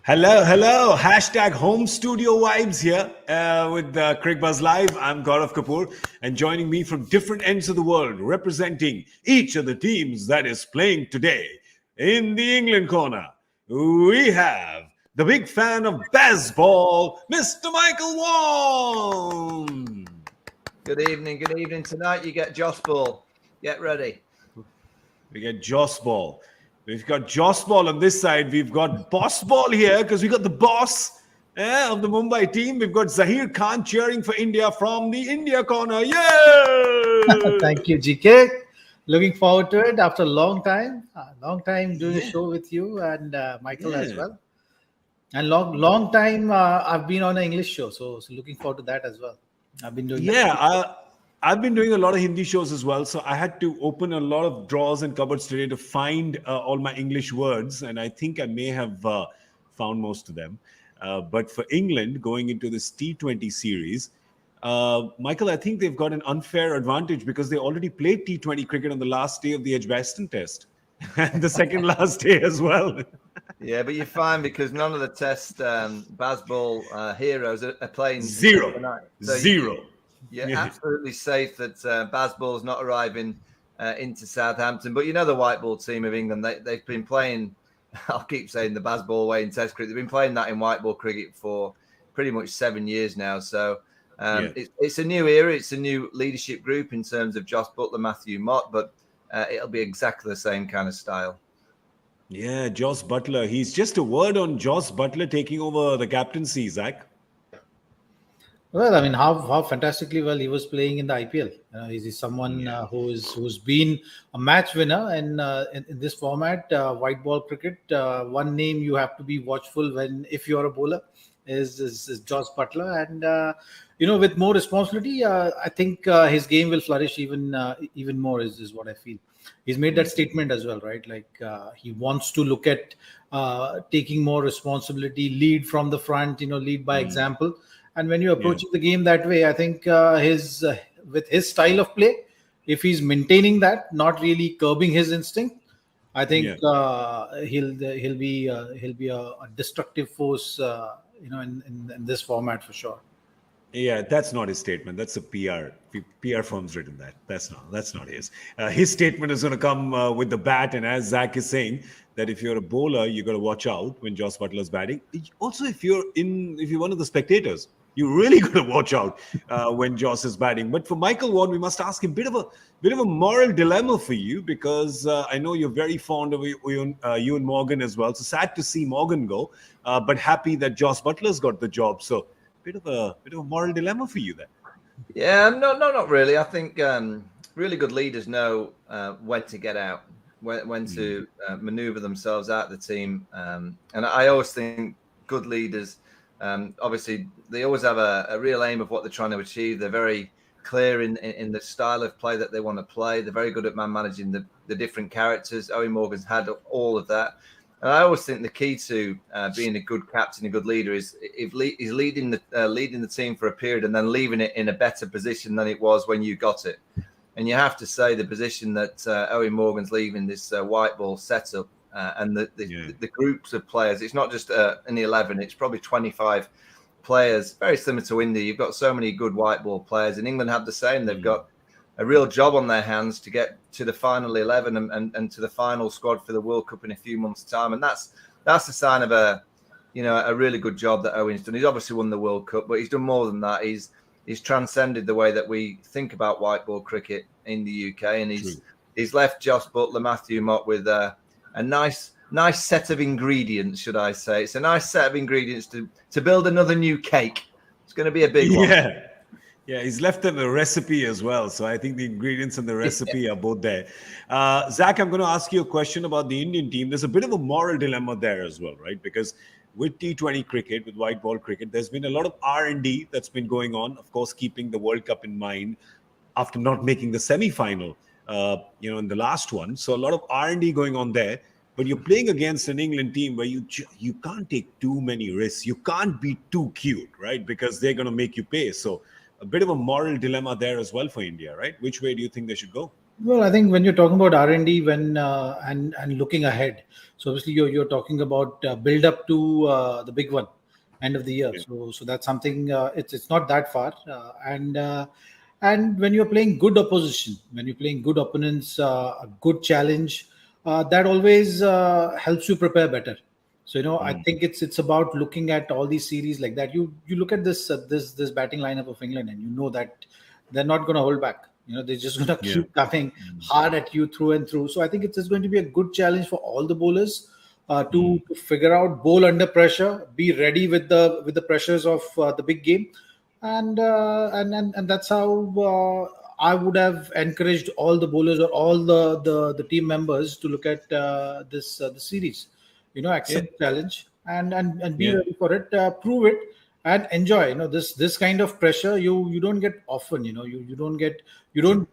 Hello, hello. Hashtag home studio vibes here with Cricbuzz Live. I'm Gaurav Kapur, and joining me from different ends of the world, representing each of the teams that is playing today in the England corner, we have the big fan of baseball, Mr. Michael Wong. Good evening. Good evening. Tonight you get Joss Ball. Get ready. We get Joss Ball. We've got Joss Ball on this side. We've got Boss Ball here because we got the boss of the Mumbai team. We've got Zaheer Khan cheering for India from the India corner. Yay! Thank you, GK. Looking forward to it after a long time. Long time doing a show with you and Michael as well. And long time I've been on an English show, so looking forward to that as well. I've been doing I've been doing a lot of Hindi shows as well, so I had to open a lot of drawers and cupboards today to find all my English words, and I think I may have found most of them. But for England going into this T20 series, Michael, I think they've got an unfair advantage because they already played T20 cricket on the last day of the Edgbaston Test and the second last day as well. Yeah, but you're fine because none of the Test baseball heroes are playing Zero. tonight. Zero. You're absolutely safe that Bazball's not arriving into Southampton. But you know the white ball team of England, they've been playing, I'll keep saying the Bazball way in Test cricket. They've been playing that in white ball cricket for pretty much 7 years now. So it's a new era. It's a new leadership group in terms of Joss Buttler, Matthew Mott, but it'll be exactly the same kind of style. Yeah, Joss Buttler. He's just a word on Joss Buttler taking over the captaincy, Zach. Well, I mean, how fantastically well he was playing in the IPL. He's someone who's been a match winner, and in this format, white ball cricket, one name you have to be watchful if you're a bowler is Joss Buttler, and with more responsibility, I think his game will flourish even more. Is what I feel. He's made that statement as well, right? Like he wants to look at taking more responsibility, lead from the front, lead by example. And when you're approaching the game that way, I think with his style of play, if he's maintaining that, not really curbing his instinct, I think he'll be a destructive force, in this format for sure. Yeah, that's not his statement. That's a PR firm's written that. That's not his. His statement is going to come with the bat, and as Zach is saying, that if you're a bowler, you got to watch out when Joss Buttler's batting. Also, if you're one of the spectators, you really got to watch out when Joss is batting. But for Michael Vaughan, we must ask him bit of a moral dilemma for you because I know you're very fond of Ewan Morgan as well. So sad to see Morgan go, but happy that Joss Buttler's got the job. So bit of a moral dilemma for you there. Yeah, no, not really. I think really good leaders know when to get out, when to maneuver themselves out of the team, and I always think good leaders. Obviously, they always have a real aim of what they're trying to achieve. They're very clear in the style of play that they want to play. They're very good at managing the different characters. Owen Morgan's had all of that. And I always think the key to being a good captain, a good leader, is leading the team for a period and then leaving it in a better position than it was when you got it. And you have to say the position that Owen Morgan's leaving this white ball setup and the groups of players. It's not just an 11; it's probably 25 players. Very similar to India. You've got so many good white ball players, and England have the same. They've got a real job on their hands to get to the final 11 and to the final squad for the World Cup in a few months' time. And that's a sign of a really good job that Owen's done. He's obviously won the World Cup, but he's done more than that. He's transcended the way that we think about white ball cricket in the UK, and he's left Joss Buttler, Matthew Mott with a nice set of ingredients, should I say. It's a nice set of ingredients to build another new cake. It's going to be a big one. Yeah, he's left them a recipe as well. So I think the ingredients and the recipe are both there. Zach, I'm going to ask you a question about the Indian team. There's a bit of a moral dilemma there as well, right? Because with T20 cricket, with white ball cricket, there's been a lot of R&D that's been going on. Of course, keeping the World Cup in mind after not making the semi-final, in the last one. So a lot of R&D going on there. But you're playing against an England team where you can't take too many risks. You can't be too cute, right? Because they're going to make you pay. So a bit of a moral dilemma there as well for India, right? Which way do you think they should go? Well, I think when you're talking about R&D, when and looking ahead, so obviously you're talking about build up to the big one, end of the year. Yeah. So that's something. It's not that far, and when you're playing good opposition, when you're playing good opponents, a good challenge, that always helps you prepare better. So I think it's about looking at all these series like that. You look at this batting lineup of England, and you know that they're not going to hold back. They're just going to Yeah. keep coming hard at you through and through. So I think it's going to be a good challenge for all the bowlers to figure out bowl under pressure, be ready with the pressures of the big game, and that's how I would have encouraged all the bowlers or all the team members to look at this the series. Yeah. Accept the challenge and be Yeah. ready for it, prove it, and enjoy. This kind of pressure you don't get often. You don't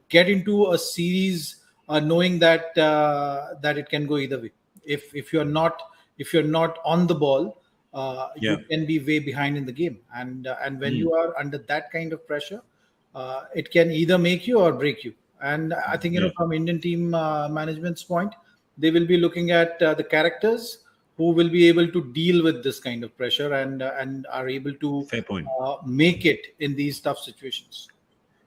get into a series knowing that it can go either way. If you're not on the ball, Yeah. you can be way behind in the game, and when you are under that kind of pressure, it can either make you or break you. And I think Yeah. from Indian team management's point, they will be looking at the characters who will be able to deal with this kind of pressure and are able to Fair point. make it in these tough situations.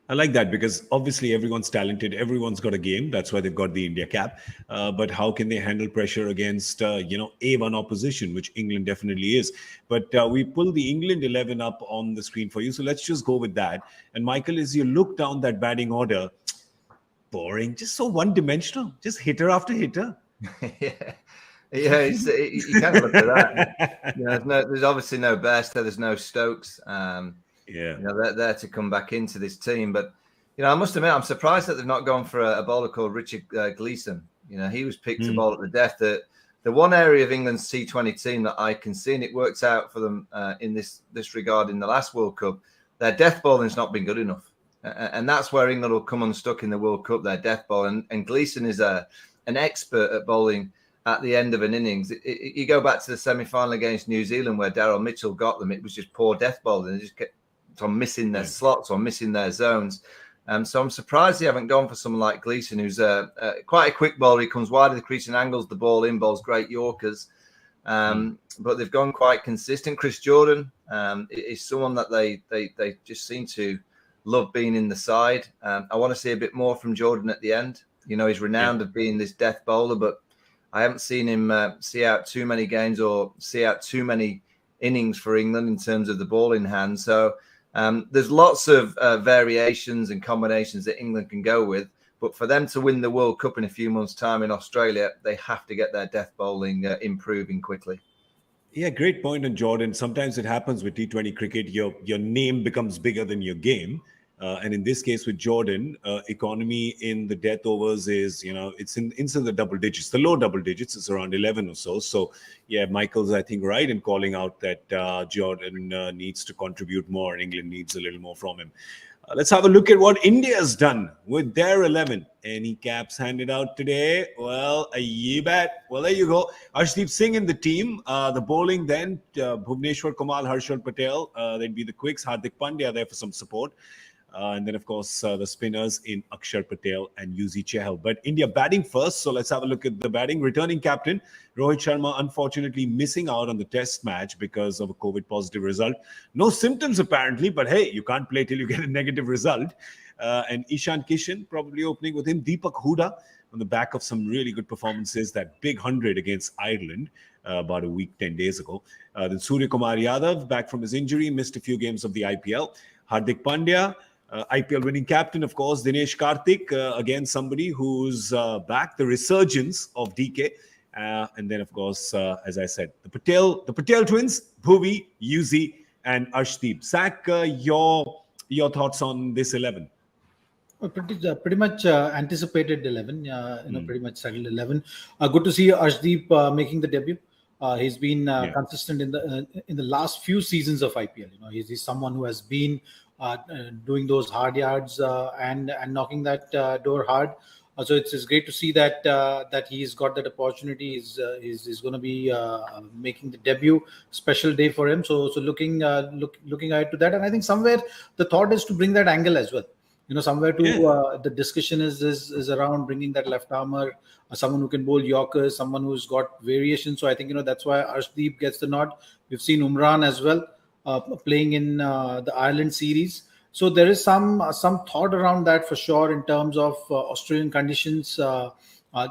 I like that because obviously everyone's talented, everyone's got a game. That's why they've got the India cap. But how can they handle pressure against A1 opposition, which England definitely is? But we pull the England 11 up on the screen for you, so let's just go with that. And Michael, as you look down that batting order, boring, just so one-dimensional, just hitter after hitter. Yeah, you kind of look at that. There's obviously no Bairstow, there's no Stokes. Yeah. They're there to come back into this team. But, I must admit, I'm surprised that they've not gone for a bowler called Richard Gleeson. He was picked to bowl at the death. The one area of England's T20 team that I can see, and it worked out for them in this regard in the last World Cup, their death bowling's not been good enough. And that's where England will come unstuck in the World Cup, their death ball. And Gleeson is an expert at bowling at the end of an innings. You go back to the semi-final against New Zealand where Daryl Mitchell got them, it was just poor death bowling. They just kept on missing their slots or missing their zones. So I'm surprised they haven't gone for someone like Gleeson, who's quite a quick bowler. He comes wide of the crease and angles the ball in, bowls great Yorkers. But they've gone quite consistent. Chris Jordan is someone that they just seem to love being in the side. I want to see a bit more from Jordan at the end. He's renowned of being this death bowler, but I haven't seen him see out too many games or see out too many innings for England in terms of the ball in hand. So there's lots of variations and combinations that England can go with. But for them to win the World Cup in a few months' time in Australia, they have to get their death bowling improving quickly. Yeah, great point on Jordan. Sometimes it happens with T20 cricket. Your name becomes bigger than your game. And in this case with Jordan, economy in the death overs is, it's in the double digits, the low double digits. It's around 11 or so. So, yeah, Michael's, I think, right in calling out that Jordan needs to contribute more. England needs a little more from him. Let's have a look at what India's done with their 11. Any caps handed out today? Well, you bet. Well, there you go. Arshdeep Singh in the team. The bowling then, Bhuvneshwar Kumar, Harshal Patel. They'd be the quicks. Hardik Pandya there for some support. And then, of course, the spinners in Akshar Patel and Yuzi Chahal. But India batting first. So let's have a look at the batting. Returning captain, Rohit Sharma, unfortunately missing out on the test match because of a COVID positive result. No symptoms, apparently. But hey, you can't play till you get a negative result. And Ishan Kishan probably opening with him. Deepak Hooda on the back of some really good performances. That big 100 against Ireland about a week, 10 days ago. Then Surya Kumar Yadav back from his injury. Missed a few games of the IPL. Hardik Pandya. IPL winning captain, of course, Dinesh Karthik, again, somebody who's back, the resurgence of DK. And then, of course, as I said, the Patel twins, Bhuvi, Yuzi, and Arshdeep. Zach, your thoughts on this 11? Well, pretty much anticipated 11, pretty much settled 11. Good to see Arshdeep making the debut. He's been consistent in the last few seasons of IPL. He's someone who has been doing those hard yards and knocking that door hard. So it's great to see that he's got that opportunity. He's going to be making the debut. Special day for him. So looking ahead to that, and I think somewhere the thought is to bring that angle as well. somewhere to Yeah. the discussion is around bringing that left armour, someone who can bowl Yorkers, someone who's got variation. So I think that's why Arshdeep gets the nod. We've seen Umran as well playing in the Ireland series. So there is some thought around that for sure in terms of Australian conditions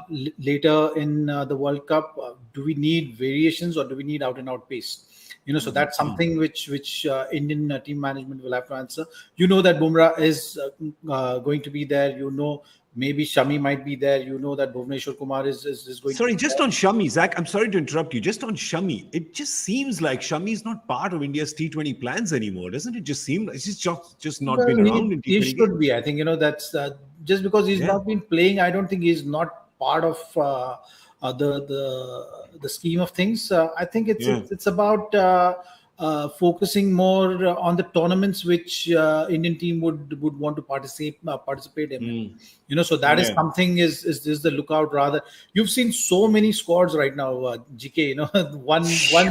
later in the World Cup. Do we need variations or do we need out and out pace? So that's something which Indian team management will have to answer. That Bumrah is going to be there. Maybe Shami might be there. That Bhuvneshwar Kumar is going Sorry, to be just there. on Shami, Zach, I'm sorry to interrupt you. Just on Shami, it just seems like Shami is not part of India's T20 plans anymore. Doesn't it just seem like it's just not been around in T20 he should be. I think, that's just because he's not been playing, I don't think he's not part of the scheme of things. I think it's about focusing more on the tournaments which Indian team would want to participate in. So that is something is the lookout. Rather, you've seen so many squads right now, GK. One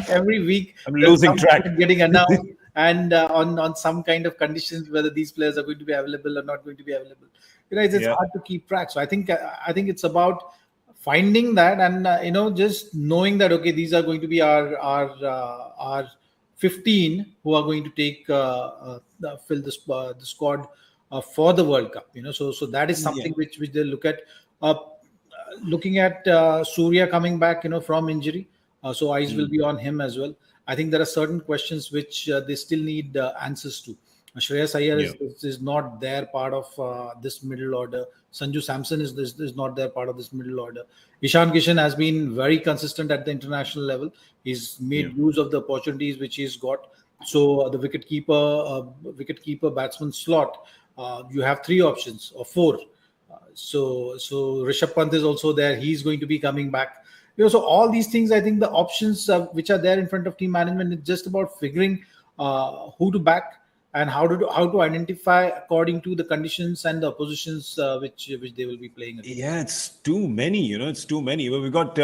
every week. I'm losing track. Getting announced. And on some kind of conditions, whether these players are going to be available or not going to be available, it's hard to keep track. So I think it's about finding that and just knowing that these are going to be our 15 who are going to take fill the squad for the World Cup. So that is something which they look at. Looking at Surya coming back, from injury, so eyes will be on him as well. I think there are certain questions which they still need answers to. Shreyas Iyer is not their part of this middle order. Sanju Samson is not their part of this middle order. Ishan Kishan has been very consistent at the international level. He's made use of the opportunities which he's got. So the wicketkeeper batsman slot, you have 3 options or 4. So Rishabh Pant is also there. He's going to be coming back. So all these things, I think the options which are there in front of team management, it's just about figuring who to back and how to identify according to the conditions and the oppositions which they will be playing against. Yeah, it's too many. It's too many. Well, we've got.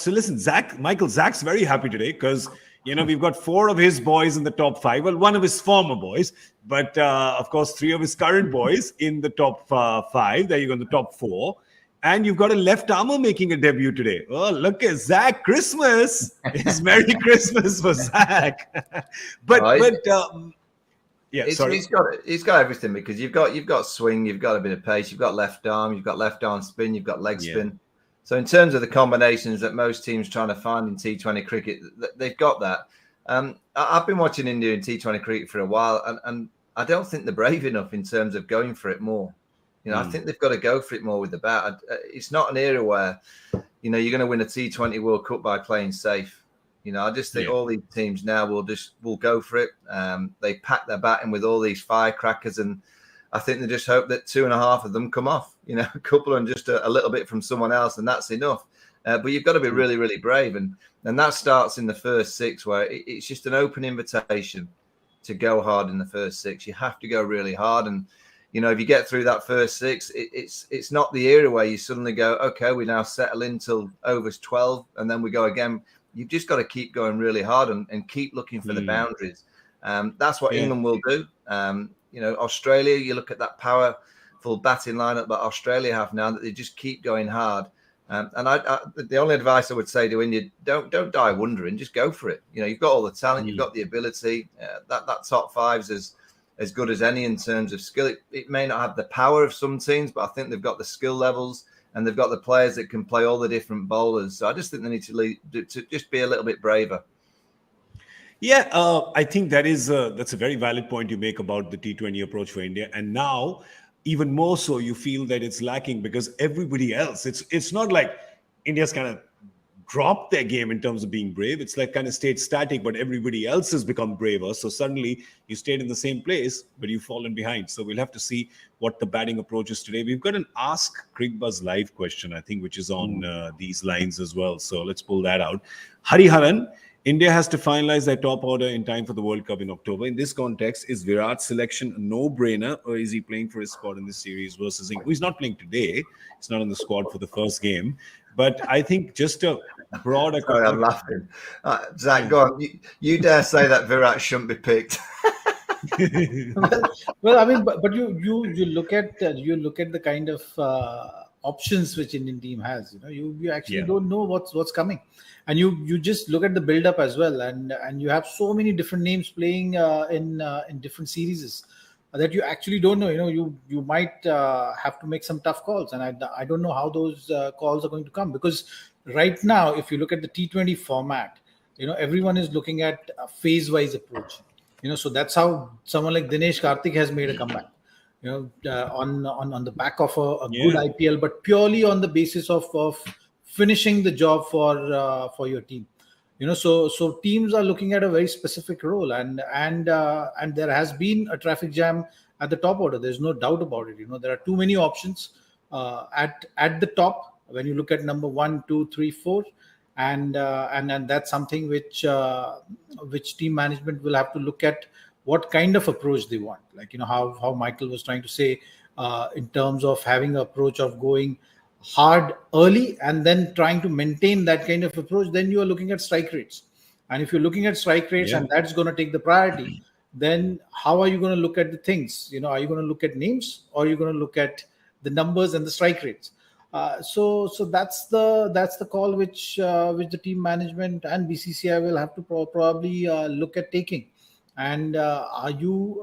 So listen, Zach's very happy today because we've got 4 of his boys in the top 5. Well, 1 of his former boys, but of course 3 of his current boys in the top 5. There you go, in the top 4. And you've got a left armour making a debut today. Oh, look at Zach! Christmas! It's Merry Christmas for Zach. Sorry. He's got everything because you've got swing, you've got a bit of pace, you've got left arm, you've got left arm spin, you've got leg spin. So in terms of the combinations that most teams trying to find in T20 cricket, they've got that. I've been watching India in T20 cricket for a while, and I don't think they're brave enough in terms of going for it more. I think they've got to go for it more with the bat. It's not an era where, you're going to win a T20 World Cup by playing safe. I just think all these teams now will go for it. They pack their batting with all these firecrackers, and I think they just hope that 2.5 of them come off. A couple and just a little bit from someone else, and that's enough. But you've got to be really, really brave, and that starts in the first 6, where it's just an open invitation to go hard in the first 6. You have to go really hard, and if you get through that first 6, it's not the era where you suddenly go, okay, we now settle in till overs 12, and then we go again. You've just got to keep going really hard and keep looking for the boundaries. That's what England will do. Australia, you look at that powerful batting lineup that Australia have now, that they just keep going hard. And the only advice I would say to India, don't die wondering, just go for it. You've got all the talent, you've got the ability. That top 5's as good as any in terms of skill. It may not have the power of some teams, but I think they've got the skill levels and they've got the players that can play all the different bowlers. So I just think they need to just be a little bit braver. Yeah, I think that's a very valid point you make about the T20 approach for India. And now, even more so, you feel that it's lacking because everybody else, it's not like India's kind of dropped their game in terms of being brave. It's like kind of stayed static, but everybody else has become braver. So suddenly you stayed in the same place, but you've fallen behind. So we'll have to see what the batting approach is today. We've got an Ask Cricbuzz live question, I think, which is on these lines as well. So let's pull that out. Hariharan, India has to finalize their top order in time for the World Cup in October. In this context, is Virat's selection a no-brainer, or is he playing for his squad in this series versus England? He's not playing today. He's not on the squad for the first game. But I think just a broader... Sorry, I'm laughing. Zach, go on. You dare say that Virat shouldn't be picked? Well, I mean, but you look at the kind of options which Indian team has. You actually Yeah. don't know what's coming, and you just look at the build up as well, and you have so many different names playing in different series that you actually don't know. You might have to make some tough calls, and I don't know how those calls are going to come, because right now, if you look at the T20 format, everyone is looking at a phase wise approach. So that's how someone like Dinesh Karthik has made a comeback. On the back of a good Yeah. IPL, but purely on the basis of finishing the job for your team. So teams are looking at a very specific role, and there has been a traffic jam at the top order. There's no doubt about it. There are too many options at the top when you look at number 1, 2, 3, 4. And that's something which team management will have to look at, what kind of approach they want. Like how Michael was trying to say, in terms of having an approach of going hard early and then trying to maintain that kind of approach. Then you are looking at strike rates, and if you're looking at strike rates, Yeah. and that's going to take the priority, then how are you going to look at the things? Are you going to look at names, or are you going to look at the numbers and the strike rates? So that's the call which the team management and BCCI will have to probably look at taking. And are you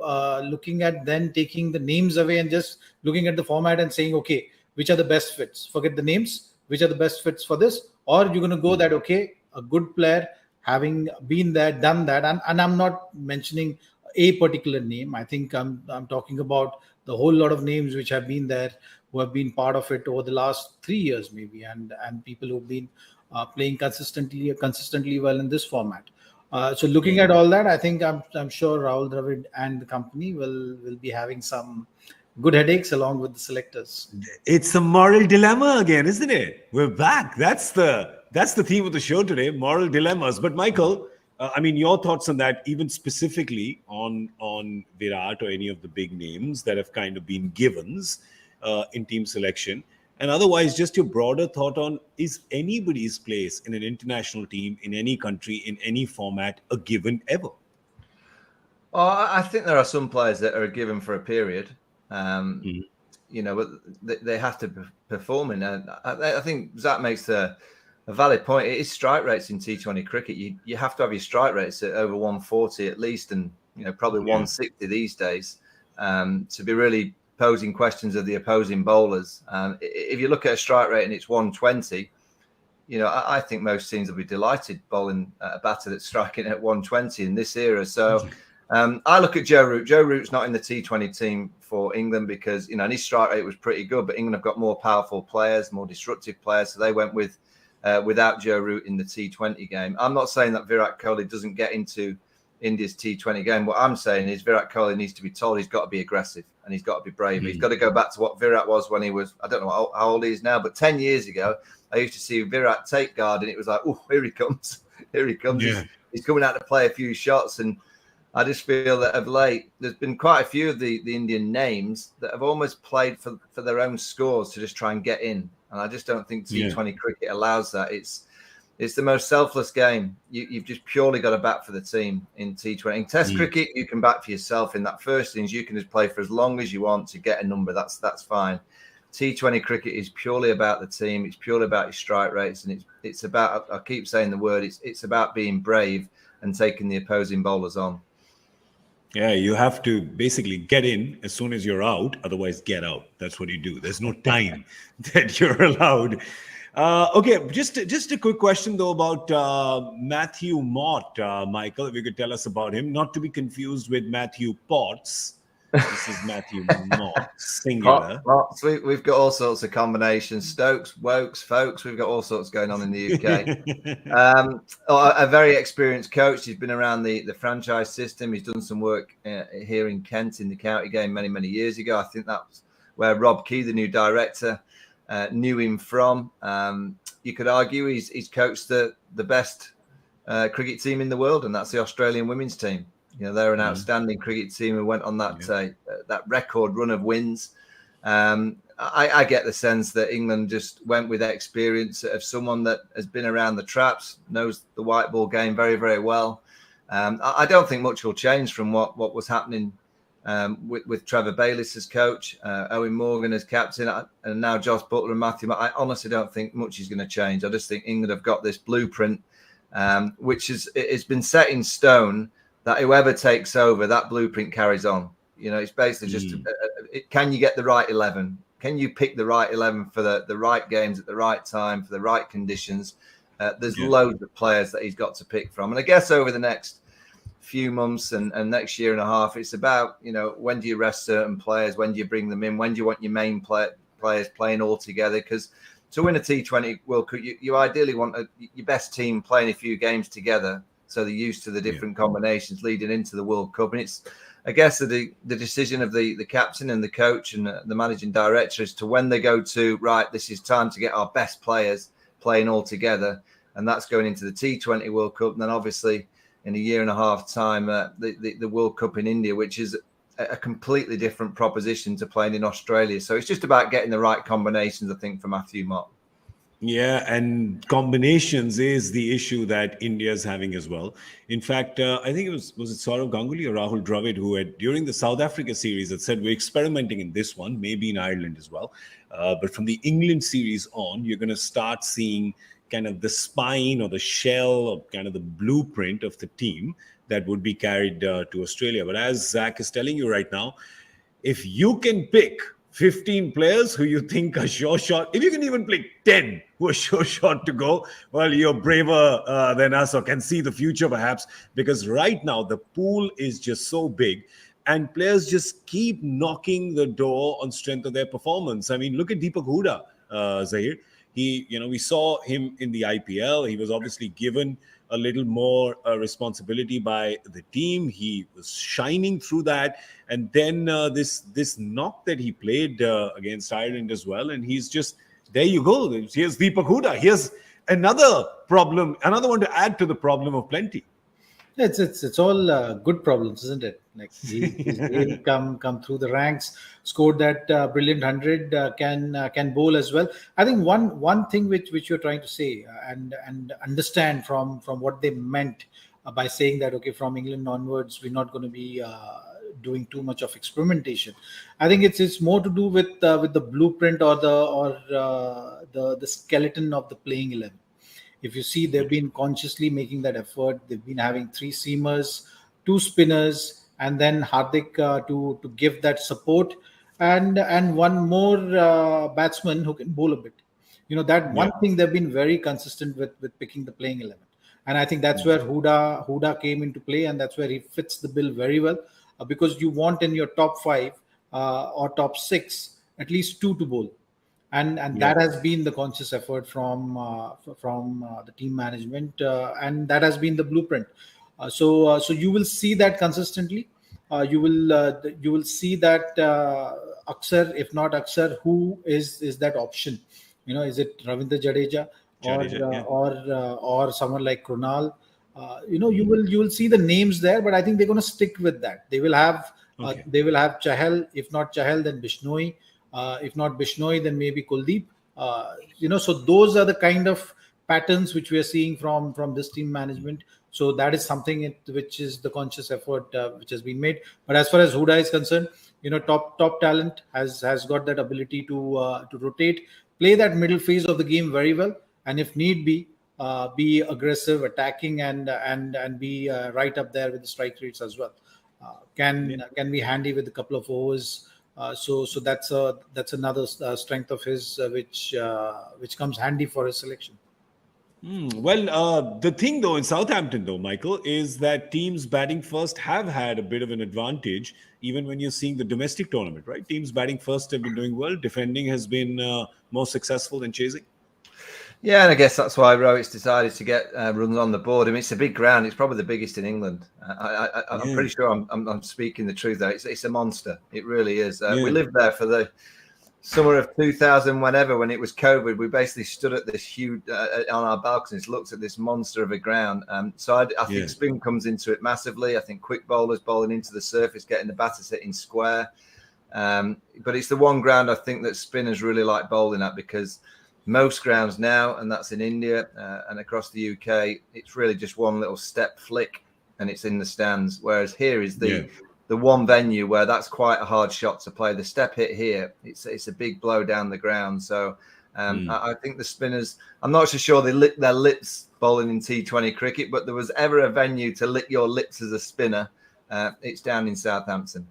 looking at then taking the names away and just looking at the format and saying, okay, which are the best fits? Forget the names. Which are the best fits for this? Or you're going to go that, okay, a good player having been there, done that, and I'm not mentioning a particular name. I think I'm talking about the whole lot of names which have been there, who have been part of it over the last 3 years maybe, and people who've been playing consistently well in this format. So looking at all that, I think I'm sure Rahul Dravid and the company will be having some good headaches along with the selectors. It's a moral dilemma again, isn't it? We're back. That's the theme of the show today, moral dilemmas. But Michael, I mean, your thoughts on that, even specifically on Virat or any of the big names that have kind of been givens in team selection, and otherwise just your broader thought on, is anybody's place in an international team in any country in any format a given ever? Well, I think there are some players that are a given for a period. But they have to perform in. And I think Zach makes a valid point. It is strike rates in T20 cricket. You have to have your strike rates at over 140 at least, and probably 160 these days, to be really posing questions of the opposing bowlers. If you look at a strike rate and it's 120, I think most teams will be delighted bowling a batter that's striking at 120 in this era. So I look at Joe Root. Joe Root's not in the T20 team for England because, and his strike rate was pretty good, but England have got more powerful players, more destructive players. So they went without Joe Root in the T20 game. I'm not saying that Virat Kohli doesn't get into India's T20 game. What I'm saying is Virat Kohli needs to be told he's got to be aggressive and he's got to be brave. He's got to go back to what Virat was when he was, I don't know how old he is now, but 10 years ago, I used to see Virat take guard and it was like, oh, here he comes. Here he comes. Yeah. He's coming out to play a few shots. And I just feel that of late, there's been quite a few of the Indian names that have almost played for their own scores to just try and get in. And I just don't think T20 cricket allows that. It's the most selfless game. You've just purely got to bat for the team in T20. In Test cricket, you can bat for yourself. In that first innings, you can just play for as long as you want to get a number. That's fine. T20 cricket is purely about the team. It's purely about your strike rates, and it's about, I keep saying the word, it's about being brave and taking the opposing bowlers on. Yeah, you have to basically get in as soon as you're out. Otherwise, get out. That's what you do. There's no time that you're allowed. Okay, just a quick question though about Matthew Mott, Michael. If you could tell us about him, not to be confused with Matthew Potts. This is Matthew Mott, singular. Potts. We've got all sorts of combinations. Stokes, Wokes, folks. We've got all sorts going on in the UK. A very experienced coach. He's been around the franchise system. He's done some work here in Kent in the county game many, many years ago. I think that's where Rob Key, the new director, knew him from. You could argue he's coached the best cricket team in the world, and that's the Australian women's team. They're an outstanding cricket team who went on that record run of wins. I get the sense that England just went with experience of someone that has been around the traps, knows the white ball game very, very well. I don't think much will change from what was happening with Trevor Bayliss as coach, Owen Morgan as captain, and now Josh Buttler and Matthew. I honestly don't think much is going to change. I just think England have got this blueprint, which it's been set in stone, that whoever takes over, that blueprint carries on. It's basically just, can you get the right 11? Can you pick the right 11 for the right games at the right time, for the right conditions? There's loads of players that he's got to pick from. And I guess over the next few months and next year and a half, it's about, when do you rest certain players? When do you bring them in? When do you want your main players playing all together? Because to win a T20 World Cup, you ideally want your best team playing a few games together, so they're used to the different combinations leading into the World Cup. And it's, I guess, the decision of the captain and the coach and the managing director as to when they go to, right, this is time to get our best players playing all together. And that's going into the T20 World Cup. And then obviously in a year and a half time, the World Cup in India, which is a completely different proposition to playing in Australia. So it's just about getting the right combinations, I think, for Matthew Mott. Yeah, and combinations is the issue that India is having as well. In fact, I think was it Saurav Ganguly or Rahul Dravid who had, during the South Africa series, had said, we're experimenting in this one, maybe in Ireland as well. But from the England series on, you're going to start seeing kind of the spine or the shell or kind of the blueprint of the team that would be carried to Australia. But as Zach is telling you right now, if you can pick 15 players who you think are sure shot, if you can even pick 10 who are sure shot to go, well, you're braver than us, or can see the future perhaps, because right now the pool is just so big and players just keep knocking the door on strength of their performance. I mean, look at Deepak Hooda, Zaheer. We saw him in the IPL. He was obviously given a little more responsibility by the team. He was shining through that. And then this knock that he played against Ireland as well. And he's just, there you go. Here's Deepak Hooda. Here's another problem, another one to add to the problem of plenty. It's all good problems, isn't it? Like he's come through the ranks, scored that brilliant 100, can bowl as well. I think one thing which you're trying to say and understand from what they meant by saying that, okay, from England onwards we're not going to be doing too much of experimentation. I think it's more to do with the blueprint or the skeleton of the playing 11. If you see, they've been consciously making that effort. They've been having 3 seamers, 2 spinners, and then Hardik to give that support, and one more batsman who can bowl a bit. One thing they've been very consistent with picking the playing 11. And I think that's where Hooda came into play, and that's where he fits the bill very well, because you want in your top 5 or top 6 at least 2 to bowl. And that has been the conscious effort from the team management, and that has been the blueprint. So you will see that consistently. You will see that Aksar, if not Aksar, who is that option? Is it Ravindra Jadeja or someone like Krunal? You will see the names there, but I think they're going to stick with that. They will have Chahal. If not Chahal, then Bishnoi. If not Bishnoi, then maybe Kuldeep. So those are the kind of patterns which we are seeing from this team management. So that is something which is the conscious effort which has been made. But as far as Hooda is concerned, top talent has got that ability to rotate, play that middle phase of the game very well, and if need be aggressive, attacking, and be right up there with the strike rates as well. Can be handy with a couple of overs. So that's another strength of his, which comes handy for his selection. Well, the thing though in Southampton though, Michael, is that teams batting first have had a bit of an advantage, even when you're seeing the domestic tournament, right? Teams batting first have been doing well. Defending has been more successful than chasing. Yeah, and I guess that's why Rohit's decided to get runs on the board. I mean, it's a big ground. It's probably the biggest in England. I'm pretty sure I'm speaking the truth there. It's a monster. It really is. We lived there for the summer of 2000, when it was COVID. We basically stood at this huge, on our balconies, looked at this monster of a ground. So I think spin comes into it massively. I think quick bowlers bowling into the surface, getting the batters hitting square. But it's the one ground I think that spinners really like bowling at, because most grounds now, and that's in India and across the UK, it's really just one little step flick and it's in the stands. Whereas here is the one venue where that's quite a hard shot to play. The step hit here, it's a big blow down the ground. So I think the spinners, I'm not so sure they lick their lips bowling in T20 cricket, but there was ever a venue to lick your lips as a spinner. It's down in Southampton.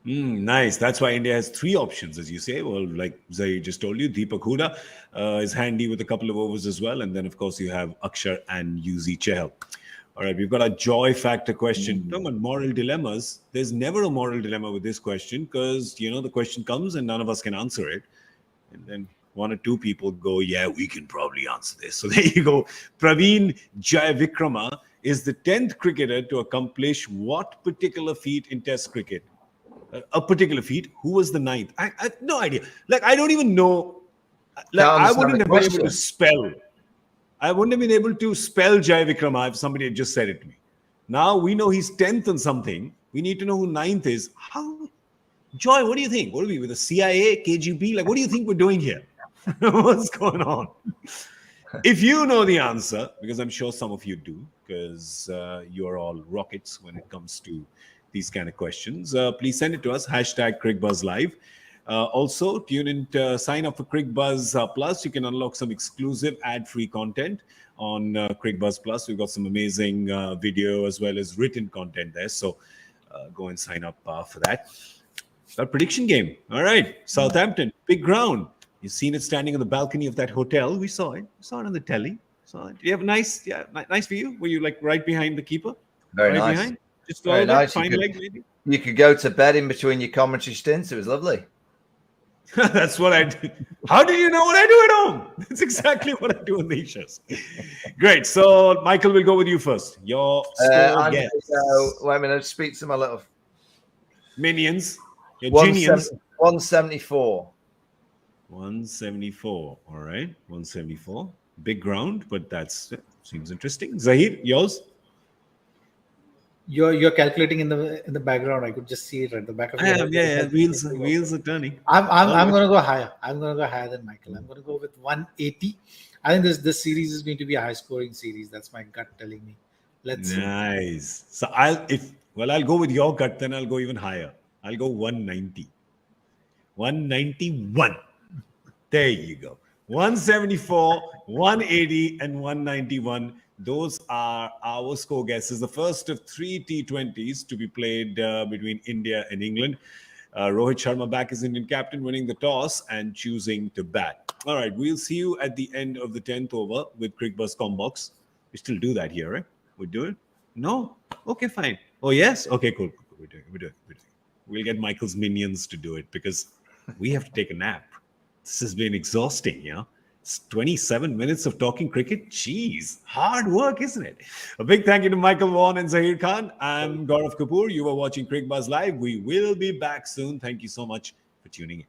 Nice. That's why India has 3 options, as you say. Well, like Zaheer just told you, Deepak Huda is handy with a couple of overs as well. And then, of course, you have Akshar and Yuzi Chahal. All right, we've got a joy factor question. Talking about moral dilemmas, there's never a moral dilemma with this question because, the question comes and none of us can answer it. And then 1 or 2 people go, yeah, we can probably answer this. So there you go. Praveen Jayavikrama is the 10th cricketer to accomplish what particular feat in Test cricket? A particular feat. Who was the 9th? I have no idea. Like, I don't even know. Like, I wouldn't have been able to spell. I wouldn't have been able to spell Jai Vikrama if somebody had just said it to me. Now we know he's 10th on something. We need to know who 9th is. How? Joy, what do you think? What are we, with the CIA, KGB? Like, what do you think we're doing here? What's going on? If you know the answer, because I'm sure some of you do, because you're all rockets when it comes to these kind of questions, please send it to us, #Cricbuzz Live. Also, tune in to sign up for Cricbuzz Plus. You can unlock some exclusive ad-free content on Cricbuzz Plus. We've got some amazing video as well as written content there. So go and sign up for that. Our prediction game. All right. Southampton, big ground. You've seen it standing on the balcony of that hotel. We saw it. We saw it on the telly. Saw it. Do you have a nice view? Were you like right behind the keeper? Very right nice. Behind? Just very nice. Fine leg, maybe? You could go to bed in between your commentary stints. It was lovely. That's what I do. How do you know what I do at home? That's exactly what I do in these shows. Great. So, Michael, we'll go with you first. Your score guess. Wait a minute. I'll speak to my little minions. Your genius. 174. 174. All right. 174. Big ground, but that seems interesting. Zaheer, yours? You're calculating in the background. I could just see it at the back of your head. Yeah. Wheels are turning. I'm going to go higher. I'm going to go higher than Michael. I'm going to go with 180. I think this series is going to be a high scoring series. That's my gut telling me. Let's see. Nice. So I'll go with your gut, then I'll go even higher. I'll go 190. 191. There you go. 174, 180, and 191. Those are our score guesses. The first of 3 T20s to be played between India and England. Rohit Sharma back as Indian captain, winning the toss and choosing to bat. All right, we'll see you at the end of the 10th over with Cricbuzz Combox. We still do that here, right? We do it? No? Okay, fine. Oh, yes? Okay, cool. We're doing it. We'll get Michael's minions to do it because we have to take a nap. This has been exhausting, yeah? It's 27 minutes of talking cricket. Jeez, hard work, isn't it? A big thank you to Michael Vaughan and Zaheer Khan. I'm Gaurav Kapur. You were watching Cricbuzz Live. We will be back soon. Thank you so much for tuning in.